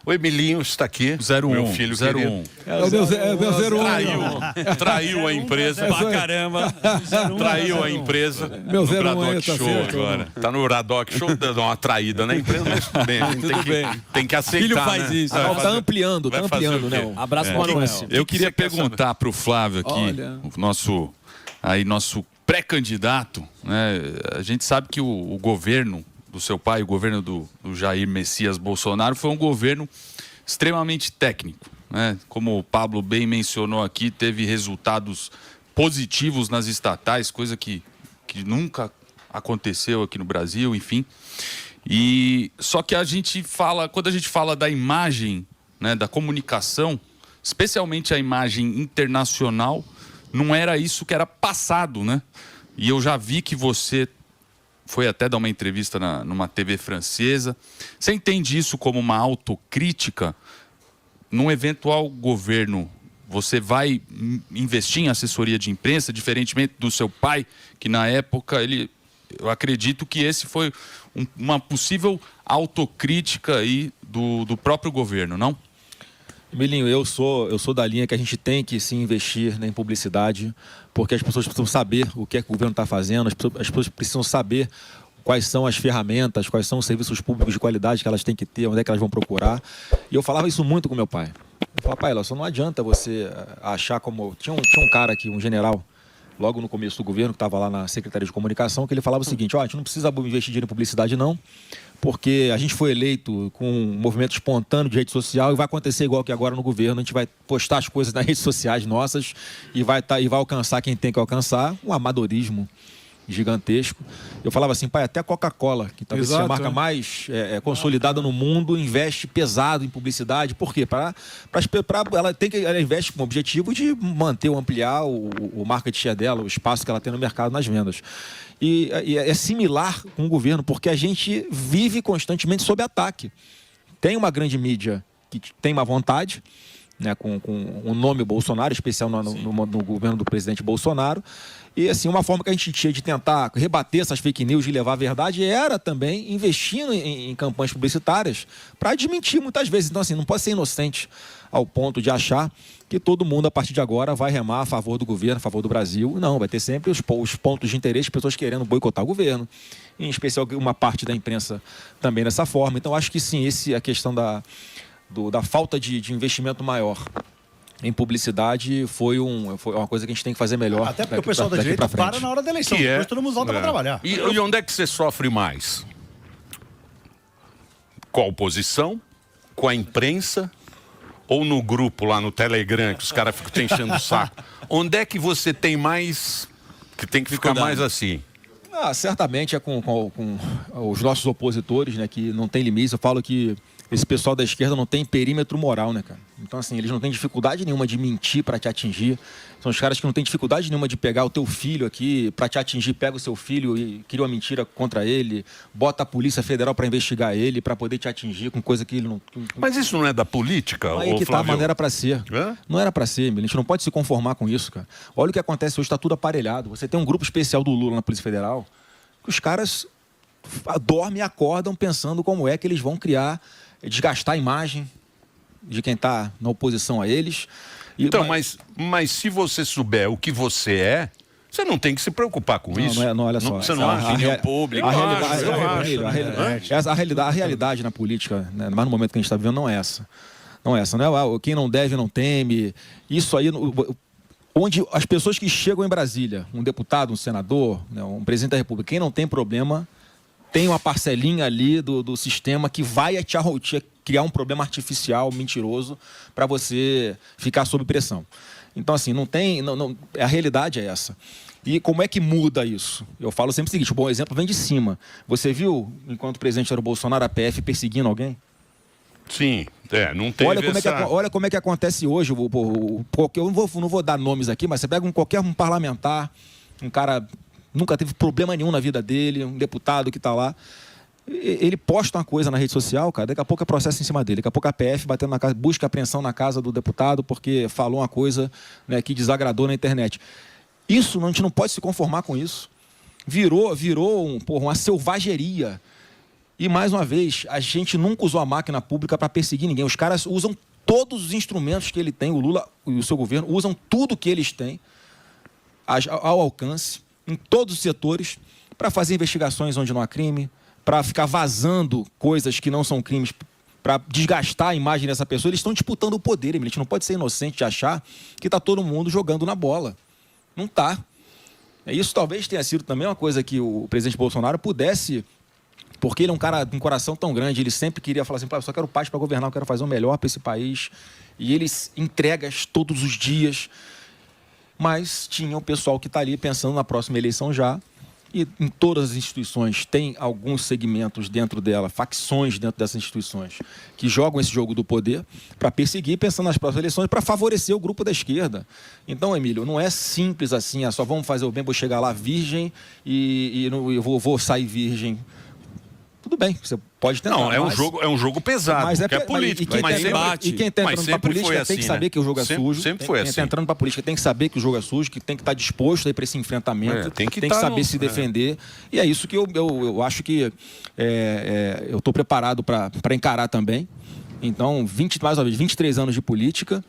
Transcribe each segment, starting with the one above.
O Emilinho está aqui, 01, meu filho 01. É o meu 01. Traiu a empresa. Pra caramba. Traiu a empresa. Meu no 01 Braddock aí, tá Show certo, agora. Tá no Braddock Show, dando uma traída na empresa, mas tudo bem. A gente tem que aceitar, Filho faz né? isso. Vai Tá fazer- ampliando, vai tá fazer ampliando, o quê? né? Abraço, Manuel. Eu queria você quer perguntar para o Flávio aqui, Olha. o nosso pré-candidato, né? A gente sabe que o governo do seu pai, o governo do Jair Messias Bolsonaro, foi um governo extremamente técnico, né? Como o Pablo bem mencionou aqui, teve resultados positivos nas estatais, coisa que nunca aconteceu aqui no Brasil, enfim. E só que quando a gente fala da imagem, né, da comunicação, especialmente a imagem internacional, não era isso que era passado, né? E eu já vi que você foi até dar uma entrevista numa TV francesa. Você entende isso como uma autocrítica? Num eventual governo, você vai investir em assessoria de imprensa, diferentemente do seu pai, que na época, eu acredito que esse foi uma possível autocrítica aí do próprio governo, não? Emilinho, eu sou da linha que a gente tem que sim investir, né, em publicidade, porque as pessoas precisam saber o que é que o governo está fazendo, as pessoas precisam saber quais são as ferramentas, quais são os serviços públicos de qualidade que elas têm que ter, onde é que elas vão procurar. E eu falava isso muito com meu pai. Eu falava, pai, só não adianta você achar como... Tinha um cara aqui, um general, logo no começo do governo, que estava lá na Secretaria de Comunicação, que ele falava o seguinte, a gente não precisa investir dinheiro em publicidade não, porque a gente foi eleito com um movimento espontâneo de rede social e vai acontecer igual que agora no governo, a gente vai postar as coisas nas redes sociais nossas e vai alcançar quem tem que alcançar, um amadorismo gigantesco. Eu falava assim, pai, até a Coca-Cola, que talvez seja a marca mais consolidada no mundo, investe pesado em publicidade. Por quê? Ela investe com o objetivo de manter ou ampliar o market share dela, o espaço que ela tem no mercado nas vendas. E é similar com o governo, porque a gente vive constantemente sob ataque. Tem uma grande mídia que tem uma vontade, né, com o nome Bolsonaro, especial no governo do presidente Bolsonaro. E assim, uma forma que a gente tinha de tentar rebater essas fake news e levar a verdade era também investindo em campanhas publicitárias para desmentir muitas vezes. Então assim, não pode ser inocente ao ponto de achar que todo mundo a partir de agora vai remar a favor do governo, a favor do Brasil. Não, vai ter sempre os pontos de interesse, pessoas querendo boicotar o governo, em especial uma parte da imprensa também dessa forma. Então acho que sim, a questão da falta de investimento maior em publicidade foi uma coisa que a gente tem que fazer melhor. Até porque o pessoal da direita para na hora da eleição, depois todo mundo volta para trabalhar. E onde é que você sofre mais? Com a oposição? Com a imprensa? Ou no grupo lá no Telegram, que os caras ficam te enchendo o saco? Onde é que você tem mais... que tem que ficar mais assim? Certamente é com os nossos opositores, né, que não tem limites. Eu falo que esse pessoal da esquerda não tem perímetro moral, né, cara? Então, assim, eles não têm dificuldade nenhuma de mentir para te atingir. São os caras que não têm dificuldade nenhuma de pegar o teu filho aqui para te atingir, pega o seu filho e cria uma mentira contra ele, bota a Polícia Federal para investigar ele, para poder te atingir com coisa que ele não... Mas isso não é da política, Aí que tá, mas não era para ser. Hã? Não era para ser, a gente não pode se conformar com isso, cara. Olha o que acontece hoje, está tudo aparelhado. Você tem um grupo especial do Lula na Polícia Federal, que os caras dormem e acordam pensando como é que eles vão criar, desgastar a imagem de quem está na oposição a eles. Então, mas se você souber o que você é, você não tem que se preocupar com isso. Não, olha só. Você não acha? A realidade na política, né, mas no momento que a gente está vivendo, não é essa. Não é essa. Não é, quem não deve não teme. Isso aí... Onde as pessoas que chegam em Brasília, um deputado, um senador, né, um presidente da República, quem não tem problema, tem uma parcelinha ali do sistema que vai te criar um problema artificial, mentiroso, para você ficar sob pressão. Então, assim, a realidade é essa. E como é que muda isso? Eu falo sempre o seguinte, o bom exemplo vem de cima. Você viu, enquanto o presidente era o Bolsonaro, a PF perseguindo alguém? Sim, não tem. Olha como é que acontece hoje. Eu não vou dar nomes aqui, mas você pega qualquer parlamentar, um cara nunca teve problema nenhum na vida dele, um deputado que está lá, ele posta uma coisa na rede social, cara, daqui a pouco é processo em cima dele, daqui a pouco a PF batendo na casa, busca apreensão na casa do deputado porque falou uma coisa, né, que desagradou na internet. Isso, a gente não pode se conformar com isso. Virou uma selvageria. E, mais uma vez, a gente nunca usou a máquina pública para perseguir ninguém. Os caras usam todos os instrumentos que ele tem, o Lula e o seu governo, usam tudo que eles têm ao alcance, em todos os setores, para fazer investigações onde não há crime, para ficar vazando coisas que não são crimes, para desgastar a imagem dessa pessoa. Eles estão disputando o poder, Emílio. A gente não pode ser inocente de achar que está todo mundo jogando na bola. Não está. Isso talvez tenha sido também uma coisa que o presidente Bolsonaro pudesse... Porque ele é um cara com um coração tão grande, ele sempre queria falar assim, eu só quero paz para governar, eu quero fazer o melhor para esse país. E ele entrega todos os dias. Mas tinha o pessoal que está ali pensando na próxima eleição já. E em todas as instituições tem alguns segmentos dentro dela, facções dentro dessas instituições, que jogam esse jogo do poder para perseguir, pensando nas próximas eleições, para favorecer o grupo da esquerda. Então, Emílio, não é simples assim, só vamos fazer o bem, vou chegar lá virgem e eu vou sair virgem. Tudo bem, você pode tentar. Não, é um jogo pesado, mas é político. E quem está entrando para a política tem que saber que o jogo é sujo. Sempre foi assim. Quem está entrando para a política tem que saber que o jogo é sujo, que tem que estar disposto para esse enfrentamento, tem que saber se defender. E é isso que eu acho que eu estou preparado para encarar também. Então, mais uma vez, 23 anos de política,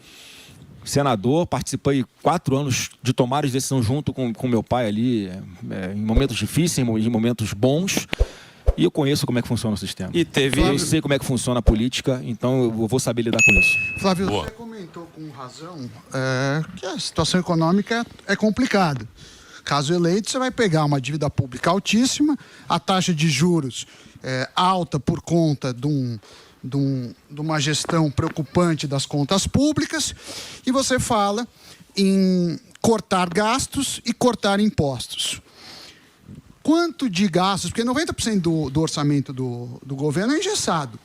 senador, participei 4 anos de tomar de decisão junto com meu pai ali, em momentos difíceis, em momentos bons. E eu conheço como é que funciona o sistema. Eu sei como é que funciona a política, então eu vou saber lidar com isso. Flávio, você comentou com razão que a situação econômica é complicada. Caso eleito, você vai pegar uma dívida pública altíssima, a taxa de juros alta por conta de uma gestão preocupante das contas públicas, e você fala em cortar gastos e cortar impostos. Quanto de gastos, porque 90% do orçamento do governo é engessado.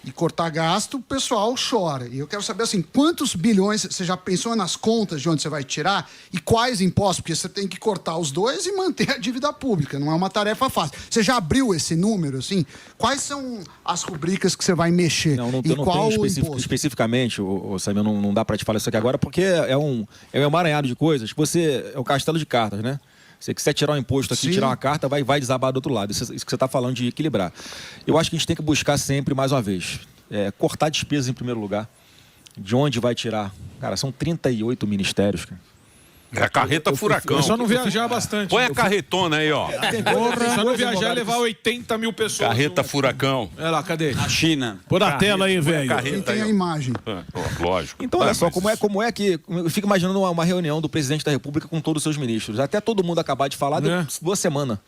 E cortar gasto, o pessoal chora. E eu quero saber, assim, quantos bilhões, você já pensou nas contas de onde você vai tirar? E quais impostos? Porque você tem que cortar os dois e manter a dívida pública. Não é uma tarefa fácil. Você já abriu esse número, assim? Quais são as rubricas que você vai mexer? Não tenho especificamente, Samir, não dá para te falar isso aqui agora, porque é um emaranhado de coisas. É o castelo de cartas, né? Se você quiser tirar um imposto aqui, tirar uma carta, vai desabar do outro lado. Isso que você está falando de equilibrar. Eu acho que a gente tem que buscar sempre, mais uma vez, cortar despesas em primeiro lugar. De onde vai tirar? Cara, são 38 ministérios, cara. É a carreta furacão. É só não viajar bastante. Põe a carretona aí, ó. Só não viajar e levar 80 mil pessoas. Carreta furacão. Olha lá, cadê? A China. Pô na tela aí, velho. Tem a imagem. Lógico. Então, olha só, como é que... Eu fico imaginando uma reunião do presidente da República com todos os seus ministros. Até todo mundo acabar de falar, deu 2 semanas.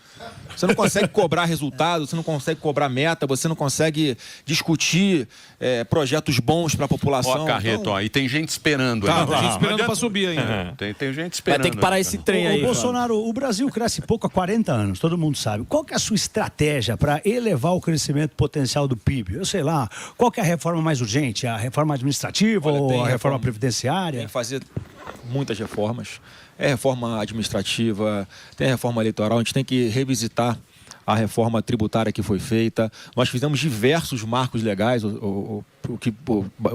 Você não consegue cobrar resultado, você não consegue cobrar meta, você não consegue discutir projetos bons para a população. Ó a carreta, então... E tem gente esperando. Tá, tem gente esperando para subir ainda. Tem gente esperando. Vai ter que parar esse trem aí. Bolsonaro, o Brasil cresce pouco há 40 anos, todo mundo sabe. Qual que é a sua estratégia para elevar o crescimento potencial do PIB? Eu sei lá, qual que é a reforma mais urgente? A reforma administrativa ou a reforma previdenciária? Tem que fazer muitas reformas. Reforma administrativa, tem a reforma eleitoral, a gente tem que revisitar a reforma tributária que foi feita. Nós fizemos diversos marcos legais, o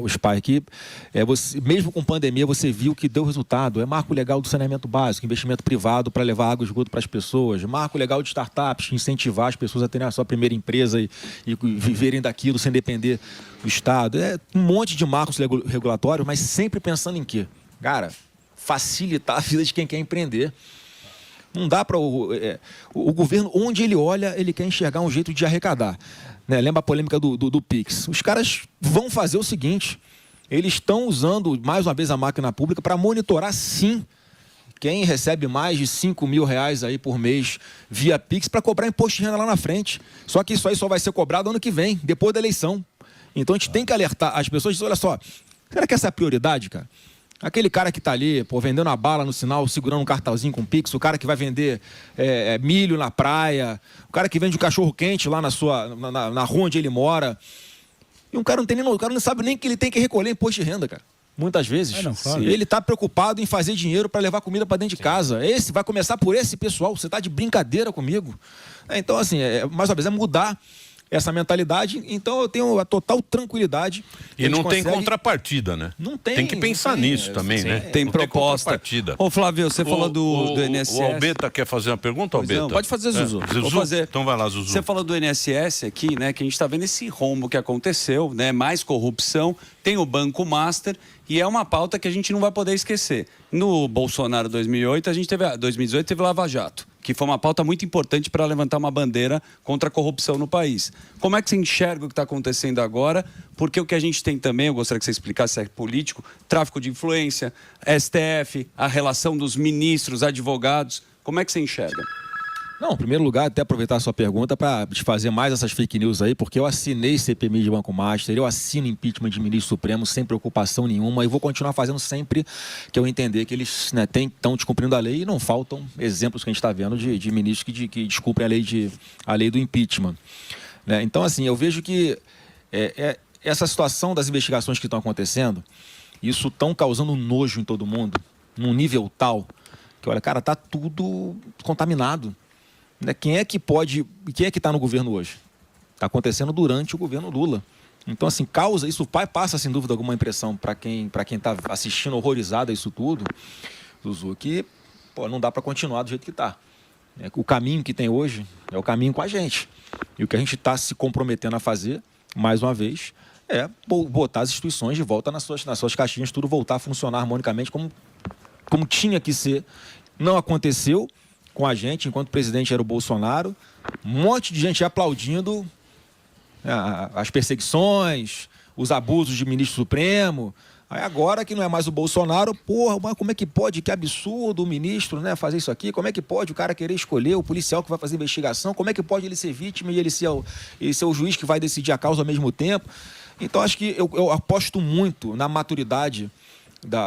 SPAI aqui. Mesmo com pandemia, você viu que deu resultado. É marco legal do saneamento básico, investimento privado para levar água e esgoto para as pessoas. Marco legal de startups, incentivar as pessoas a terem a sua primeira empresa e viverem daquilo sem depender do Estado. Um monte de marcos regulatórios, mas sempre pensando em quê? Cara, facilitar a vida de quem quer empreender. Não dá para o governo, onde ele olha, ele quer enxergar um jeito de arrecadar. Né? Lembra a polêmica do Pix? Os caras vão fazer o seguinte, eles estão usando, mais uma vez, a máquina pública para monitorar, sim, quem recebe mais de 5 mil reais aí por mês via Pix para cobrar imposto de renda lá na frente. Só que isso aí só vai ser cobrado ano que vem, depois da eleição. Então a gente tem que alertar as pessoas e dizer, olha só, será que essa é a prioridade, cara? Aquele cara que está ali, vendendo a bala no sinal, segurando um cartãozinho com Pix, o cara que vai vender milho na praia, o cara que vende um cachorro-quente lá na rua onde ele mora. E o cara não sabe nem que ele tem que recolher imposto de renda, cara. Muitas vezes. Ele está preocupado em fazer dinheiro para levar comida para dentro de casa. Vai começar por esse pessoal. Você está de brincadeira comigo. Então, assim, mais uma vez, mudar essa mentalidade. Então eu tenho a total tranquilidade. E não tem contrapartida, né? Não tem. Tem que pensar nisso também, né? Tem proposta. Ô, Flávio, você falou do INSS. O Albeta quer fazer uma pergunta, Albeta? Não, pode fazer, Zuzu. Zuzu? Vou fazer. Então vai lá, Zuzu. Você falou do INSS aqui, né? Que a gente está vendo esse rombo que aconteceu, né? Mais corrupção, tem o Banco Master e é uma pauta que a gente não vai poder esquecer. No Bolsonaro 2018 teve Lava Jato, que foi uma pauta muito importante para levantar uma bandeira contra a corrupção no país. Como é que você enxerga o que está acontecendo agora? Porque o que a gente tem também, eu gostaria que você explicasse, é político, tráfico de influência, STF, a relação dos ministros, advogados. Como é que você enxerga? Não, em primeiro lugar, até aproveitar a sua pergunta para desfazer mais essas fake news aí, porque eu assinei CPMI de Banco Master, eu assino impeachment de ministro supremo sem preocupação nenhuma e vou continuar fazendo sempre que eu entender que eles estão descumprindo a lei e não faltam exemplos que a gente está vendo de ministros que descumprem a lei do impeachment. Né? Então, assim, eu vejo que essa situação das investigações que estão acontecendo, isso estão causando nojo em todo mundo, num nível tal que, olha, cara, tá tudo contaminado. Quem é que está no governo hoje? Está acontecendo durante o governo Lula. Então, assim, isso passa, sem dúvida alguma, impressão para quem está assistindo horrorizado a isso tudo, Zuzu, que não dá para continuar do jeito que está. O caminho que tem hoje é o caminho com a gente. E o que a gente está se comprometendo a fazer, mais uma vez, é botar as instituições de volta nas suas caixinhas, tudo voltar a funcionar harmonicamente como tinha que ser. Não aconteceu com a gente, enquanto o presidente era o Bolsonaro, um monte de gente aplaudindo as perseguições, os abusos de ministro supremo. Aí agora que não é mais o Bolsonaro, mas como é que pode? Que absurdo o ministro, né, fazer isso aqui. Como é que pode o cara querer escolher o policial que vai fazer investigação? Como é que pode ele ser vítima e ele ser o juiz que vai decidir a causa ao mesmo tempo? Então acho que eu aposto muito na maturidade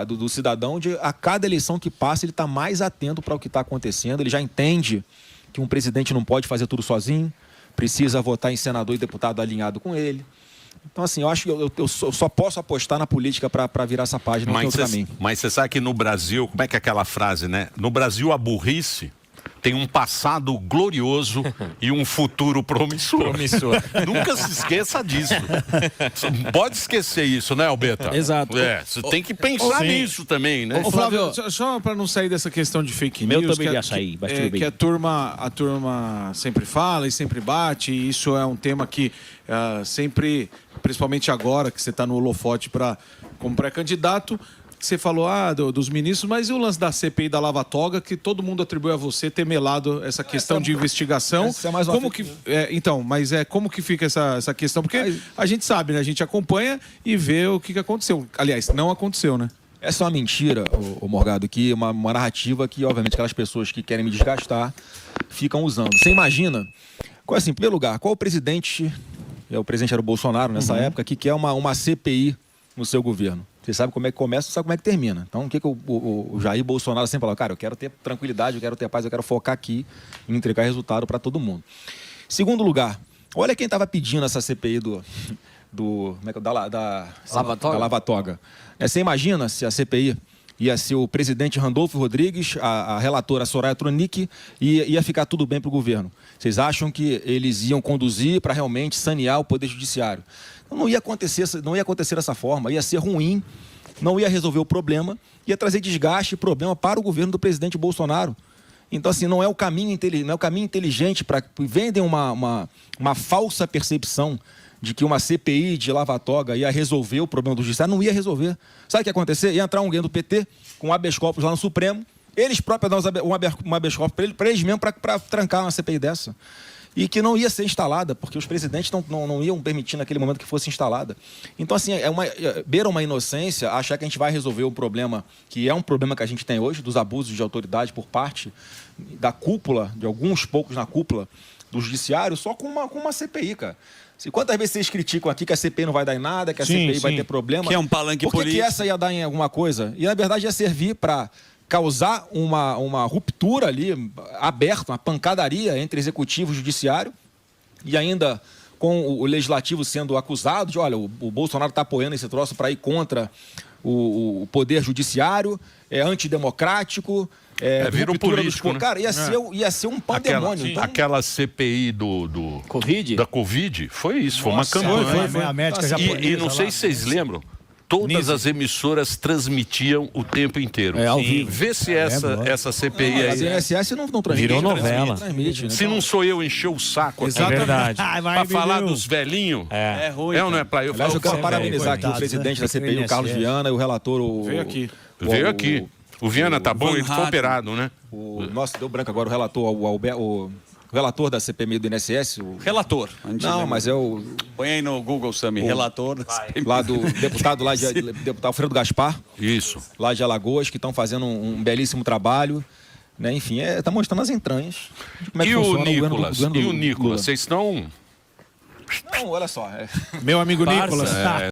do cidadão, a cada eleição que passa ele está mais atento para o que está acontecendo, ele já entende que um presidente não pode fazer tudo sozinho, precisa votar em senador e deputado alinhado com ele. Então, assim, eu acho que eu só posso apostar na política para virar essa página. Mas você sabe que no Brasil, como é que é aquela frase, né? No Brasil, a burrice tem um passado glorioso e um futuro promissor. Nunca se esqueça disso. Você não pode esquecer isso, né, Albeta? Exato. Você tem que pensar nisso também, né? Ô, Flávio, só para não sair dessa questão de fake news, também ia sair, mas tudo bem. Que a turma sempre fala e sempre bate, e isso é um tema que sempre, principalmente agora que você está no holofote como pré-candidato, você falou dos ministros, mas e o lance da CPI da Lava Toga, que todo mundo atribui a você ter melado essa questão de investigação? Como que fica essa questão? Porque a gente sabe, né? A gente acompanha e vê o que aconteceu. Aliás, não aconteceu, né? Essa é uma mentira, ô Morgado, que uma narrativa que, obviamente, aquelas pessoas que querem me desgastar ficam usando. Você imagina, em primeiro lugar, qual o presidente, o presidente era o Bolsonaro nessa época, que quer uma CPI no seu governo? Você sabe como é que começa, você sabe como é que termina. Então, o que o Jair Bolsonaro sempre falou? Cara, eu quero ter tranquilidade, eu quero ter paz, eu quero focar aqui em entregar resultado para todo mundo. Segundo lugar, olha quem estava pedindo essa CPI da Lava Toga. Você imagina se a CPI ia ser o presidente Randolfo Rodrigues, a relatora Soraya Tronic, e ia ficar tudo bem para o governo? Vocês acham que eles iam conduzir para realmente sanear o Poder Judiciário? Não ia acontecer dessa forma, ia ser ruim, não ia resolver o problema, ia trazer desgaste e problema para o governo do presidente Bolsonaro. Então, assim, não é o caminho inteligente para vendem uma falsa percepção de que uma CPI de Lava Toga ia resolver o problema do judiciário. Não ia resolver. Sabe o que ia acontecer? Ia entrar alguém do PT com habeas corpus lá no Supremo, eles próprios dar um habeas corpus para eles mesmo para trancar uma CPI dessa. E que não ia ser instalada, porque os presidentes não iam permitir naquele momento que fosse instalada. Então, assim, beira uma inocência achar que a gente vai resolver o problema, que é um problema que a gente tem hoje, dos abusos de autoridade por parte da cúpula, de alguns poucos na cúpula do judiciário, só com uma CPI, cara. Quantas vezes vocês criticam aqui que a CPI não vai dar em nada, que a CPI vai ter problema? Que é um palanque político. Por que essa ia dar em alguma coisa? E, na verdade, ia servir para causar uma ruptura ali, aberta, uma pancadaria entre executivo e judiciário, e ainda com o legislativo sendo acusado de, olha, o Bolsonaro está apoiando esse troço para ir contra o poder judiciário, é antidemocrático, vira um ruptura político, né? Cara, ia ser um pandemônio. Então, Aquela CPI da Covid, foi isso, foi uma campanha. Foi a médica japonesa E não sei lá. se vocês lembram, todas as emissoras transmitiam o tempo inteiro. Ao vivo. Vê se essa CPI mas aí... a INSS não transmite. Virou novela. Transmite, né? Se não sou eu encher o saco aqui É verdade. pra falar dos velhinhos, É ruim. é ou não é pra eu Aliás, eu quero falar? parabenizar aqui o Coitados, presidente né? da CPI, o Carlos INSS. Viana, e o relator... Veio aqui. Veio aqui. O Viana tá bom, Van ele foi Hatten. operado, né? Nossa, deu branco agora o relator, o relator da CPMI do INSS. Relator. A gente Não, lembra. mas é o... Põe aí no Google, Sami. Relator. Lá do deputado deputado Alfredo Gaspar, Isso. lá de Alagoas, que estão fazendo um belíssimo trabalho. Né? Enfim, tá mostrando as entranhas. De como é que E o funciona Nicolas? governo E o Lula. Nicolas? Vocês estão... Não, olha só. Meu amigo Parça. Nicolas.